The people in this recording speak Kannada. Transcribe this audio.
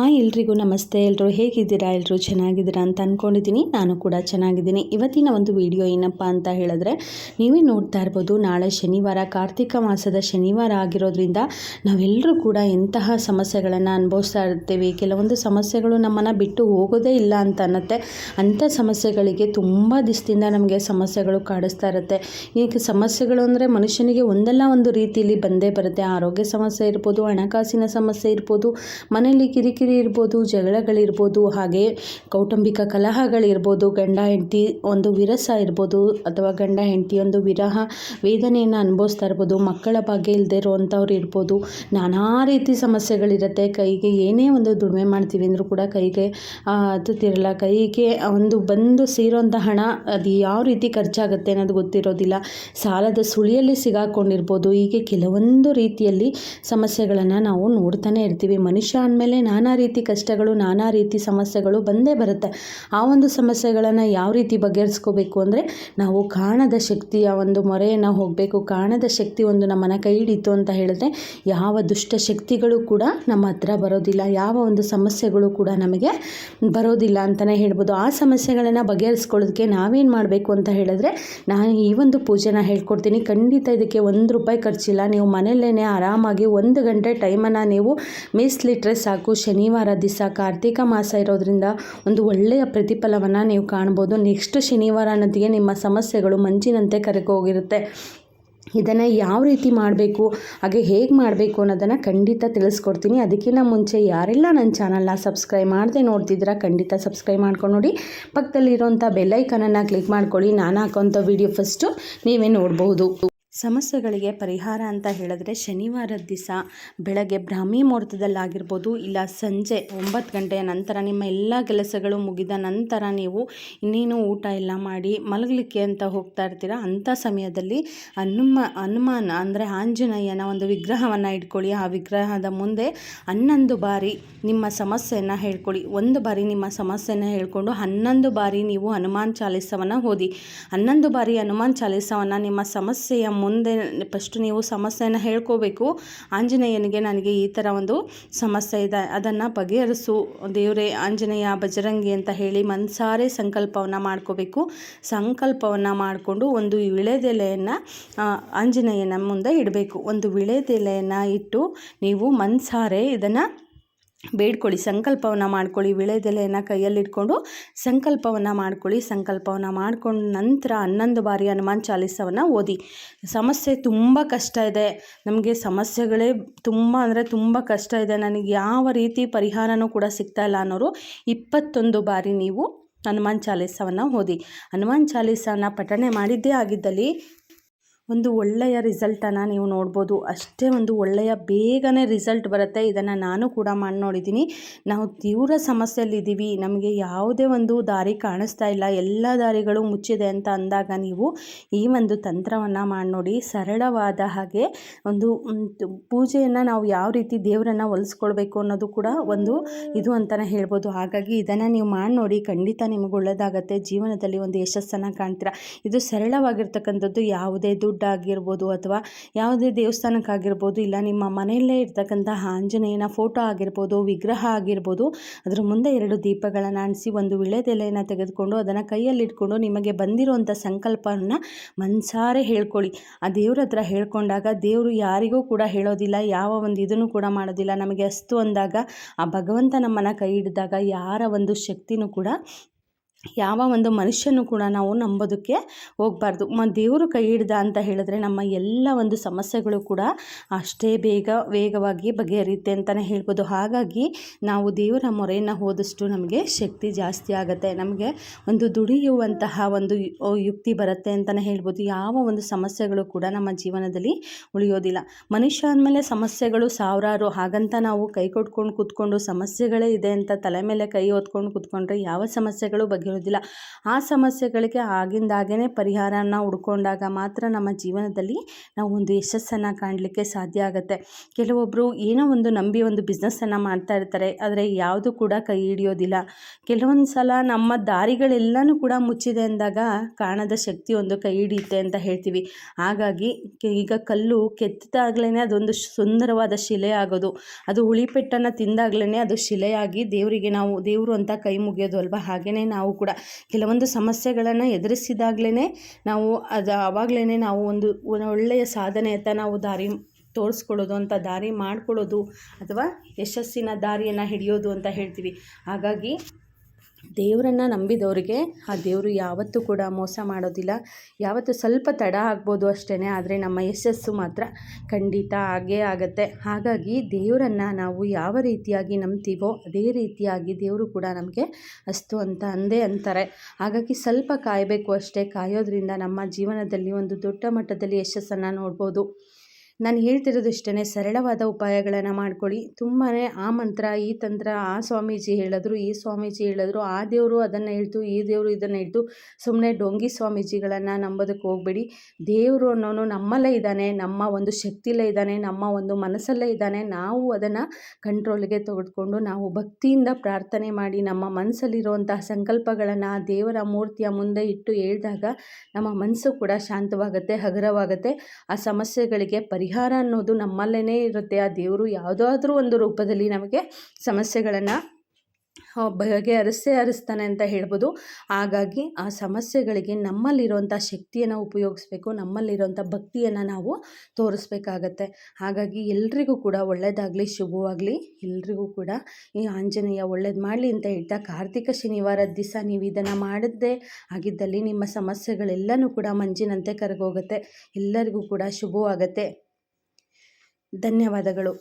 ಹಾಯ್ ಎಲ್ರಿಗೂ ನಮಸ್ತೆ. ಎಲ್ಲರೂ ಹೇಗಿದ್ದೀರಾ? ಎಲ್ಲರೂ ಚೆನ್ನಾಗಿದ್ದೀರಾ ಅಂತ ಅಂದ್ಕೊಂಡಿದ್ದೀನಿ. ನಾನು ಕೂಡ ಚೆನ್ನಾಗಿದ್ದೀನಿ. ಇವತ್ತಿನ ಒಂದು ವಿಡಿಯೋ ಏನಪ್ಪ ಅಂತ ಹೇಳಿದ್ರೆ, ನೀವೇ ನೋಡ್ತಾ ಇರ್ಬೋದು, ನಾಳೆ ಶನಿವಾರ, ಕಾರ್ತಿಕ ಮಾಸದ ಶನಿವಾರ ಆಗಿರೋದ್ರಿಂದ ನಾವೆಲ್ಲರೂ ಕೂಡ ಎಂತಹ ಸಮಸ್ಯೆಗಳನ್ನು ಅನುಭವಿಸ್ತಾ ಇರ್ತೀವಿ. ಕೆಲವೊಂದು ಸಮಸ್ಯೆಗಳು ನಮ್ಮನ್ನು ಬಿಟ್ಟು ಹೋಗೋದೇ ಇಲ್ಲ ಅಂತ ಅನ್ನತ್ತೆ. ಅಂಥ ಸಮಸ್ಯೆಗಳಿಗೆ ತುಂಬ ದಿವಸದಿಂದ ನಮಗೆ ಸಮಸ್ಯೆಗಳು ಕಾಡಿಸ್ತಾ ಇರುತ್ತೆ. ಈಗ ಸಮಸ್ಯೆಗಳು ಅಂದರೆ ಮನುಷ್ಯನಿಗೆ ಒಂದಲ್ಲ ಒಂದು ರೀತಿಯಲ್ಲಿ ಬಂದೇ ಬರುತ್ತೆ. ಆರೋಗ್ಯ ಸಮಸ್ಯೆ ಇರ್ಬೋದು, ಹಣಕಾಸಿನ ಸಮಸ್ಯೆ ಇರ್ಬೋದು, ಮನೆಯಲ್ಲಿ ಕಿರಿಕಿರಿ ಇರ್ಬೋದು, ಜಗಳಗಳಿರ್ಬೋದು, ಹಾಗೆ ಕೌಟುಂಬಿಕ ಕಲಹಗಳಿರ್ಬೋದು, ಗಂಡ ಹೆಂಡತಿ ಒಂದು ವಿರಸ ಇರ್ಬೋದು, ಅಥವಾ ಗಂಡ ಹೆಂಡತಿ ಒಂದು ವಿರಹ ವೇದನೆಯನ್ನು ಅನುಭವಿಸ್ತಾ ಇರ್ಬೋದು, ಮಕ್ಕಳ ಭಾಗ್ಯ ಇಲ್ಲದೆ ಇರುವಂಥವ್ರು ಇರ್ಬೋದು. ನಾನಾ ರೀತಿ ಸಮಸ್ಯೆಗಳಿರುತ್ತೆ. ಕೈಗೆ ಏನೇ ಒಂದು ದುಡಿಮೆ ಮಾಡ್ತೀವಿ ಅಂದರೂ ಕೂಡ ಕೈಗೆ ಹತ್ತುತ್ತಿರಲ್ಲ. ಕೈಗೆ ಒಂದು ಬಂದು ಸೇರೋಂಥ ಹಣ ಅದು ಯಾವ ರೀತಿ ಖರ್ಚಾಗುತ್ತೆ ಅನ್ನೋದು ಗೊತ್ತಿರೋದಿಲ್ಲ. ಸಾಲದ ಸುಳಿಯಲ್ಲಿ ಸಿಗಾಕೊಂಡಿರ್ಬೋದು. ಹೀಗೆ ಕೆಲವೊಂದು ರೀತಿಯಲ್ಲಿ ಸಮಸ್ಯೆಗಳನ್ನು ನಾವು ನೋಡ್ತಾನೆ ಇರ್ತೀವಿ. ಮನುಷ್ಯ ಅಂದಮೇಲೆ ನಾನಾ ರೀತಿ ಕಷ್ಟಗಳು, ನಾನಾ ರೀತಿ ಸಮಸ್ಯೆಗಳು ಬಂದೇ ಬರುತ್ತೆ. ಆ ಒಂದು ಸಮಸ್ಯೆಗಳನ್ನು ಯಾವ ರೀತಿ ಬಗೆಹರಿಸ್ಕೋಬೇಕು ಅಂದರೆ, ನಾವು ಕಾಣದ ಶಕ್ತಿಯ ಒಂದು ಮೊರೆಯನ್ನು ಹೋಗಬೇಕು. ಕಾಣದ ಶಕ್ತಿ ಒಂದು ನಮ್ಮನ್ನು ಕೈ ಹಿಡಿತು ಅಂತ ಹೇಳಿದ್ರೆ ಯಾವ ದುಷ್ಟ ಶಕ್ತಿಗಳು ಕೂಡ ನಮ್ಮ ಹತ್ರ ಬರೋದಿಲ್ಲ, ಯಾವ ಒಂದು ಸಮಸ್ಯೆಗಳು ಕೂಡ ನಮಗೆ ಬರೋದಿಲ್ಲ ಅಂತಲೇ ಹೇಳ್ಬೋದು. ಆ ಸಮಸ್ಯೆಗಳನ್ನು ಬಗೆಹರಿಸ್ಕೊಳ್ಳೋದಕ್ಕೆ ನಾವೇನು ಮಾಡಬೇಕು ಅಂತ ಹೇಳಿದ್ರೆ, ನಾನು ಈ ಒಂದು ಪೂಜೆನ ಹೇಳ್ಕೊಡ್ತೀನಿ. ಖಂಡಿತ ಇದಕ್ಕೆ ₹1 ಖರ್ಚಿಲ್ಲ. ನೀವು ಮನೆಯಲ್ಲೇ ಆರಾಮಾಗಿ 1 ಗಂಟೆ ಟೈಮನ್ನು ನೀವು ಮೀಸಲಿಟ್ಟರೆ ಸಾಕು. ಶನಿವಾರ ದಿವಸ ಕಾರ್ತಿಕ ಮಾಸ ಇರೋದ್ರಿಂದ ಒಂದು ಒಳ್ಳೆಯ ಪ್ರತಿಫಲವನ್ನು ನೀವು ಕಾಣ್ಬೋದು. ನೆಕ್ಸ್ಟ್ ಶನಿವಾರ ಅನ್ನೋದಿಗೆ ನಿಮ್ಮ ಸಮಸ್ಯೆಗಳು ಮಂಜಿನಂತೆ ಕರಗೋಗಿರುತ್ತೆ. ಇದನ್ನು ಯಾವ ರೀತಿ ಮಾಡಬೇಕು, ಹಾಗೆ ಹೇಗೆ ಮಾಡಬೇಕು ಅನ್ನೋದನ್ನು ಖಂಡಿತ ತಿಳಿಸ್ಕೊಡ್ತೀನಿ. ಅದಕ್ಕಿಂತ ಮುಂಚೆ ಯಾರೆಲ್ಲ ನನ್ನ ಚಾನಲ್ನ ಸಬ್ಸ್ಕ್ರೈಬ್ ಮಾಡದೆ ನೋಡ್ತಿದ್ದೀರಾ, ಖಂಡಿತ ಸಬ್ಸ್ಕ್ರೈಬ್ ಮಾಡ್ಕೊಂಡು ನೋಡಿ. ಪಕ್ಕದಲ್ಲಿರೋಂಥ ಬೆಲ್ಲೈಕನನ್ನು ಕ್ಲಿಕ್ ಮಾಡ್ಕೊಳ್ಳಿ. ನಾನು ಹಾಕೋಂಥ ವಿಡಿಯೋ ಫಸ್ಟು ನೀವೇ ನೋಡ್ಬೋದು. ಸಮಸ್ಯೆಗಳಿಗೆ ಪರಿಹಾರ ಅಂತ ಹೇಳಿದ್ರೆ, ಶನಿವಾರದ ದಿವಸ ಬೆಳಗ್ಗೆ ಬ್ರಾಹ್ಮಿ ಮುಹೂರ್ತದಲ್ಲಾಗಿರ್ಬೋದು, ಇಲ್ಲ ಸಂಜೆ 9 ಗಂಟೆಯ ನಂತರ ನಿಮ್ಮ ಎಲ್ಲ ಕೆಲಸಗಳು ಮುಗಿದ ನಂತರ ನೀವು ಇನ್ನೇನು ಊಟ ಎಲ್ಲ ಮಾಡಿ ಮಲಗಲಿಕ್ಕೆ ಅಂತ ಹೋಗ್ತಾ ಇರ್ತೀರ. ಅಂಥ ಸಮಯದಲ್ಲಿ ಹನುಮಾನ ಅಂದರೆ ಆಂಜನೇಯನ ಒಂದು ವಿಗ್ರಹವನ್ನು ಇಟ್ಕೊಳ್ಳಿ. ಆ ವಿಗ್ರಹದ ಮುಂದೆ 11 ಬಾರಿ ನಿಮ್ಮ ಸಮಸ್ಯೆಯನ್ನು ಹೇಳ್ಕೊಳ್ಳಿ. 1 ಬಾರಿ ನಿಮ್ಮ ಸಮಸ್ಯೆಯನ್ನು ಹೇಳ್ಕೊಂಡು 11 ಬಾರಿ ನೀವು ಹನುಮಾನ್ ಚಾಲೀಸವನ್ನು ಓದಿ. 11 ಬಾರಿ ಹನುಮಾನ್ ಚಾಲೀಸವನ್ನು ನಿಮ್ಮ ಸಮಸ್ಯೆಯ ಮುಂದೆ ಫಸ್ಟ್ ನೀವು ಸಮಸ್ಯೆಯನ್ನು ಹೇಳ್ಕೋಬೇಕು. ಆಂಜನೇಯನಿಗೆ, ನನಗೆ ಈ ಥರ ಒಂದು ಸಮಸ್ಯೆ ಇದೆ, ಅದನ್ನು ಬಗೆಹರಿಸು ದೇವರೇ ಆಂಜನೇಯ ಬಜರಂಗಿ ಅಂತ ಹೇಳಿ ಮನಸಾರೆ ಸಂಕಲ್ಪವನ್ನು ಮಾಡ್ಕೋಬೇಕು. ಸಂಕಲ್ಪವನ್ನು ಮಾಡಿಕೊಂಡು ಒಂದು ವಿಳೆದೆಲೆಯನ್ನು ಆಂಜನೇಯನ ಮುಂದೆ ಇಡಬೇಕು. ಒಂದು ವಿಳೆದೆಲೆಯನ್ನು ಇಟ್ಟು ನೀವು ಮನಸಾರೆ ಇದನ್ನು ಬೇಡ್ಕೊಳ್ಳಿ, ಸಂಕಲ್ಪವನ್ನು ಮಾಡ್ಕೊಳ್ಳಿ. ವಿಳೆದೆಲೆಯನ್ನು ಕೈಯಲ್ಲಿಟ್ಕೊಂಡು ಸಂಕಲ್ಪವನ್ನು ಮಾಡ್ಕೊಳ್ಳಿ. ಸಂಕಲ್ಪವನ್ನು ಮಾಡ್ಕೊಂಡು ನಂತರ 11 ಬಾರಿ ಹನುಮಾನ್ ಚಾಲೀಸವನ್ನು ಓದಿ. ಸಮಸ್ಯೆ ತುಂಬ ಕಷ್ಟ ಇದೆ, ನಮಗೆ ಸಮಸ್ಯೆಗಳೇ ತುಂಬ ಅಂದರೆ ತುಂಬ ಕಷ್ಟ ಇದೆ, ನನಗೆ ಯಾವ ರೀತಿ ಪರಿಹಾರನೂ ಕೂಡ ಸಿಗ್ತಾ ಇಲ್ಲ ಅನ್ನೋರು 21 ಬಾರಿ ನೀವು ಹನುಮಾನ್ ಚಾಲೀಸವನ್ನು ಓದಿ. ಹನುಮಾನ್ ಚಾಲೀಸವನ್ನು ಪಠಣೆ ಮಾಡಿದ್ದೇ ಆಗಿದ್ದಲ್ಲಿ ಒಂದು ಒಳ್ಳೆಯ ರಿಸಲ್ಟನ್ನು ನೀವು ನೋಡ್ಬೋದು. ಅಷ್ಟೇ ಒಂದು ಒಳ್ಳೆಯ ಬೇಗನೆ ರಿಸಲ್ಟ್ ಬರುತ್ತೆ. ಇದನ್ನು ನಾನು ಕೂಡ ಮಾಡಿ ನೋಡಿದ್ದೀನಿ. ನಾವು ತೀವ್ರ ಸಮಸ್ಯೆಯಲ್ಲಿದ್ದೀವಿ, ನಮಗೆ ಯಾವುದೇ ಒಂದು ದಾರಿ ಕಾಣಿಸ್ತಾ ಇಲ್ಲ, ಎಲ್ಲ ದಾರಿಗಳು ಮುಚ್ಚಿದೆ ಅಂತ ಅಂದಾಗ ನೀವು ಈ ಒಂದು ತಂತ್ರವನ್ನು ಮಾಡಿ ನೋಡಿ. ಸರಳವಾದ ಹಾಗೆ ಒಂದು ಪೂಜೆಯನ್ನು ನಾವು ಯಾವ ರೀತಿ ದೇವರನ್ನು ಒಲಿಸ್ಕೊಳ್ಬೇಕು ಅನ್ನೋದು ಕೂಡ ಒಂದು ಇದು ಅಂತಲೇ ಹೇಳ್ಬೋದು. ಹಾಗಾಗಿ ಇದನ್ನು ನೀವು ಮಾಡಿ ನೋಡಿ, ಖಂಡಿತ ನಿಮಗೆ ಒಳ್ಳೆಯದಾಗತ್ತೆ. ಜೀವನದಲ್ಲಿ ಒಂದು ಯಶಸ್ಸನ್ನು ಕಾಣ್ತೀರಾ. ಇದು ಸರಳವಾಗಿರ್ತಕ್ಕಂಥದ್ದು. ಯಾವುದೇ ದುಡ್ಡು ಆಗಿರ್ಬೋದು, ಅಥವಾ ಯಾವುದೇ ದೇವಸ್ಥಾನಕ್ಕಾಗಿರ್ಬೋದು, ಇಲ್ಲ ನಿಮ್ಮ ಮನೆಯಲ್ಲೇ ಇರ್ತಕ್ಕಂತಹ ಆಂಜನೇಯನ ಫೋಟೋ ಆಗಿರ್ಬೋದು, ವಿಗ್ರಹ ಆಗಿರ್ಬೋದು, ಅದರ ಮುಂದೆ 2 ದೀಪಗಳನ್ನು ಅಂಟಿಸಿ ಒಂದು ವಿಳೆದೆಲೆಯನ್ನು ತೆಗೆದುಕೊಂಡು ಅದನ್ನು ಕೈಯಲ್ಲಿಟ್ಕೊಂಡು ನಿಮಗೆ ಬಂದಿರುವಂಥ ಸಂಕಲ್ಪವನ್ನು ಮನಸಾರೆ ಹೇಳ್ಕೊಳ್ಳಿ. ಆ ದೇವ್ರ ಹತ್ರ ಹೇಳ್ಕೊಂಡಾಗ ದೇವರು ಯಾರಿಗೂ ಕೂಡ ಹೇಳೋದಿಲ್ಲ, ಯಾವ ಒಂದು ಇದನ್ನು ಕೂಡ ಮಾಡೋದಿಲ್ಲ. ನಮಗೆ ಅಸ್ತು ಅಂದಾಗ ಆ ಭಗವಂತ ನಮ್ಮನ್ನು ಕೈ ಹಿಡಿದಾಗ ಯಾರ ಒಂದು ಶಕ್ತಿನೂ ಕೂಡ, ಯಾವ ಒಂದು ಮನುಷ್ಯನೂ ಕೂಡ ನಾವು ನಂಬೋದಕ್ಕೆ ಹೋಗಬಾರ್ದು. ದೇವರು ಕೈ ಹಿಡ್ದ ಅಂತ ಹೇಳಿದ್ರೆ ನಮ್ಮ ಎಲ್ಲ ಒಂದು ಸಮಸ್ಯೆಗಳು ಕೂಡ ಅಷ್ಟೇ ವೇಗವಾಗಿ ಬಗೆಹರಿಯುತ್ತೆ ಅಂತಲೇ ಹೇಳ್ಬೋದು. ಹಾಗಾಗಿ ನಾವು ದೇವರ ಮೊರೆಯನ್ನು ಹೋದಷ್ಟು ನಮಗೆ ಶಕ್ತಿ ಜಾಸ್ತಿ ಆಗುತ್ತೆ, ನಮಗೆ ಒಂದು ದುಡಿಯುವಂತಹ ಒಂದು ಯುಕ್ತಿ ಬರುತ್ತೆ ಅಂತಲೇ ಹೇಳ್ಬೋದು. ಯಾವ ಒಂದು ಸಮಸ್ಯೆಗಳು ಕೂಡ ನಮ್ಮ ಜೀವನದಲ್ಲಿ ಉಳಿಯೋದಿಲ್ಲ. ಮನುಷ್ಯ ಅಂದಮೇಲೆ ಸಮಸ್ಯೆಗಳು ಸಾವಿರಾರು. ಹಾಗಂತ ನಾವು ಕೈ ಕೊಟ್ಕೊಂಡು ಕೂತ್ಕೊಂಡು ಸಮಸ್ಯೆಗಳೇ ಇದೆ ಅಂತ ತಲೆ ಮೇಲೆ ಕೈ ಹೊತ್ಕೊಂಡು ಕೂತ್ಕೊಂಡ್ರೆ ಯಾವ ಸಮಸ್ಯೆಗಳು ಆಗಿರೋದಿಲ್ಲ. ಆ ಸಮಸ್ಯೆಗಳಿಗೆ ಆಗಿಂದಾಗೇ ಪರಿಹಾರನ ಹುಡ್ಕೊಂಡಾಗ ಮಾತ್ರ ನಮ್ಮ ಜೀವನದಲ್ಲಿ ನಾವು ಒಂದು ಯಶಸ್ಸನ್ನು ಕಾಣಲಿಕ್ಕೆ ಸಾಧ್ಯ ಆಗುತ್ತೆ. ಕೆಲವೊಬ್ಬರು ಏನೋ ಒಂದು ನಂಬಿ ಒಂದು ಬಿಸ್ನೆಸ್ಸನ್ನು ಮಾಡ್ತಾ ಇರ್ತಾರೆ, ಆದರೆ ಯಾವುದು ಕೂಡ ಕೈ ಹಿಡಿಯೋದಿಲ್ಲ. ಕೆಲವೊಂದು ಸಲ ನಮ್ಮ ದಾರಿಗಳೆಲ್ಲನೂ ಕೂಡ ಮುಚ್ಚಿದೆ ಅಂದಾಗ ಕಾಣದ ಶಕ್ತಿ ಒಂದು ಕೈ ಹಿಡಿಯುತ್ತೆ ಅಂತ ಹೇಳ್ತೀವಿ. ಹಾಗಾಗಿ ಈಗ ಕಲ್ಲು ಕೆತ್ತಿದಾಗ್ಲೇ ಅದೊಂದು ಸುಂದರವಾದ ಶಿಲೆ ಆಗೋದು, ಅದು ಹುಳಿಪೆಟ್ಟನ್ನು ತಿಂದಾಗ್ಲೇ ಅದು ಶಿಲೆಯಾಗಿ ದೇವರಿಗೆ ನಾವು ದೇವರು ಅಂತ ಕೈ ಮುಗಿಯೋದು ಅಲ್ವಾ. ಹಾಗೆಯೇ ನಾವು ಕೂಡ ಕೆಲವೊಂದು ಸಮಸ್ಯೆಗಳನ್ನು ಎದುರಿಸಿದಾಗ್ಲೇ ನಾವು ಆವಾಗಲೇ ನಾವು ಒಂದು ಒಳ್ಳೆಯ ಸಾಧನೆಯತ್ತ ನಾವು ದಾರಿ ತೋರಿಸ್ಕೊಳ್ಳೋದು ಅಂತ ದಾರಿ ಮಾಡ್ಕೊಳ್ಳೋದು ಅಥವಾ ಯಶಸ್ಸಿನ ದಾರಿಯನ್ನು ಹಿಡಿಯೋದು ಅಂತ ಹೇಳ್ತೀವಿ. ಹಾಗಾಗಿ ದೇವರನ್ನು ನಂಬಿದವರಿಗೆ ಆ ದೇವರು ಯಾವತ್ತೂ ಕೂಡ ಮೋಸ ಮಾಡೋದಿಲ್ಲ. ಯಾವತ್ತೂ ಸ್ವಲ್ಪ ತಡ ಆಗ್ಬೋದು ಅಷ್ಟೇ, ಆದರೆ ನಮ್ಮ ಯಶಸ್ಸು ಮಾತ್ರ ಖಂಡಿತ ಆಗೇ ಆಗುತ್ತೆ. ಹಾಗಾಗಿ ದೇವರನ್ನು ನಾವು ಯಾವ ರೀತಿಯಾಗಿ ನಂಬ್ತೀವೋ ಅದೇ ರೀತಿಯಾಗಿ ದೇವರು ಕೂಡ ನಮಗೆ ಅಷ್ಟು ಅಂತ ಅಂದೇ ಅಂತಾರೆ. ಹಾಗಾಗಿ ಸ್ವಲ್ಪ ಕಾಯಬೇಕು ಅಷ್ಟೇ. ಕಾಯೋದ್ರಿಂದ ನಮ್ಮ ಜೀವನದಲ್ಲಿ ಒಂದು ದೊಡ್ಡ ಮಟ್ಟದಲ್ಲಿ ಯಶಸ್ಸನ್ನು ನೋಡ್ಬೋದು. ನಾನು ಹೇಳ್ತಿರೋದು ಇಷ್ಟೇ, ಸರಳವಾದ ಉಪಾಯಗಳನ್ನು ಮಾಡ್ಕೊಳ್ಳಿ. ತುಂಬಾ ಆ ಮಂತ್ರ ಈ ತಂತ್ರ, ಆ ಸ್ವಾಮೀಜಿ ಹೇಳಿದ್ರು ಈ ಸ್ವಾಮೀಜಿ ಹೇಳಿದ್ರು, ಆ ದೇವರು ಅದನ್ನು ಹೇಳ್ತು ಈ ದೇವರು ಇದನ್ನು ಹೇಳ್ತು, ಸುಮ್ಮನೆ ಡೊಂಗಿ ಸ್ವಾಮೀಜಿಗಳನ್ನು ನಂಬೋದಕ್ಕೆ ಹೋಗಬೇಡಿ. ದೇವರು ಅನ್ನೋನು ನಮ್ಮಲ್ಲೇ ಇದ್ದಾನೆ, ನಮ್ಮ ಒಂದು ಶಕ್ತಿಲೇ ಇದ್ದಾನೆ, ನಮ್ಮ ಒಂದು ಮನಸ್ಸಲ್ಲೇ ಇದ್ದಾನೆ. ನಾವು ಅದನ್ನು ಕಂಟ್ರೋಲ್ಗೆ ತೆಗೆದುಕೊಂಡು ನಾವು ಭಕ್ತಿಯಿಂದ ಪ್ರಾರ್ಥನೆ ಮಾಡಿ ನಮ್ಮ ಮನಸ್ಸಲ್ಲಿರುವಂತಹ ಸಂಕಲ್ಪಗಳನ್ನು ದೇವರ ಮೂರ್ತಿಯ ಮುಂದೆ ಇಟ್ಟು ಹೇಳಿದಾಗ ನಮ್ಮ ಮನಸ್ಸು ಕೂಡ ಶಾಂತವಾಗುತ್ತೆ, ಹಗುರವಾಗುತ್ತೆ. ಆ ಸಮಸ್ಯೆಗಳಿಗೆ ಪರಿಹಾರ ಅನ್ನೋದು ನಮ್ಮಲ್ಲೇ ಇರುತ್ತೆ. ಆ ದೇವರು ಯಾವುದಾದ್ರೂ ಒಂದು ರೂಪದಲ್ಲಿ ನಮಗೆ ಸಮಸ್ಯೆಗಳನ್ನು ಹರಿಸ್ತಾನೆ ಅಂತ ಹೇಳ್ಬೋದು. ಹಾಗಾಗಿ ಆ ಸಮಸ್ಯೆಗಳಿಗೆ ನಮ್ಮಲ್ಲಿರುವಂಥ ಶಕ್ತಿಯನ್ನು ಉಪಯೋಗಿಸ್ಬೇಕು, ನಮ್ಮಲ್ಲಿರುವಂಥ ಭಕ್ತಿಯನ್ನು ನಾವು ತೋರಿಸ್ಬೇಕಾಗತ್ತೆ. ಹಾಗಾಗಿ ಎಲ್ರಿಗೂ ಕೂಡ ಒಳ್ಳೆಯದಾಗಲಿ, ಶುಭವಾಗಲಿ. ಎಲ್ರಿಗೂ ಕೂಡ ಈ ಆಂಜನೇಯ ಒಳ್ಳೇದು ಮಾಡಲಿ ಅಂತ ಹೇಳ್ತಾ, ಕಾರ್ತಿಕ ಶನಿವಾರದ ದಿವಸ ನೀವು ಇದನ್ನು ಮಾಡದೇ ಆಗಿದ್ದಲ್ಲಿ ನಿಮ್ಮ ಸಮಸ್ಯೆಗಳೆಲ್ಲನೂ ಕೂಡ ಮಂಜಿನಂತೆ ಕರಗೋಗುತ್ತೆ. ಎಲ್ಲರಿಗೂ ಕೂಡ ಶುಭವಾಗತ್ತೆ. ಧನ್ಯವಾದಗಳು.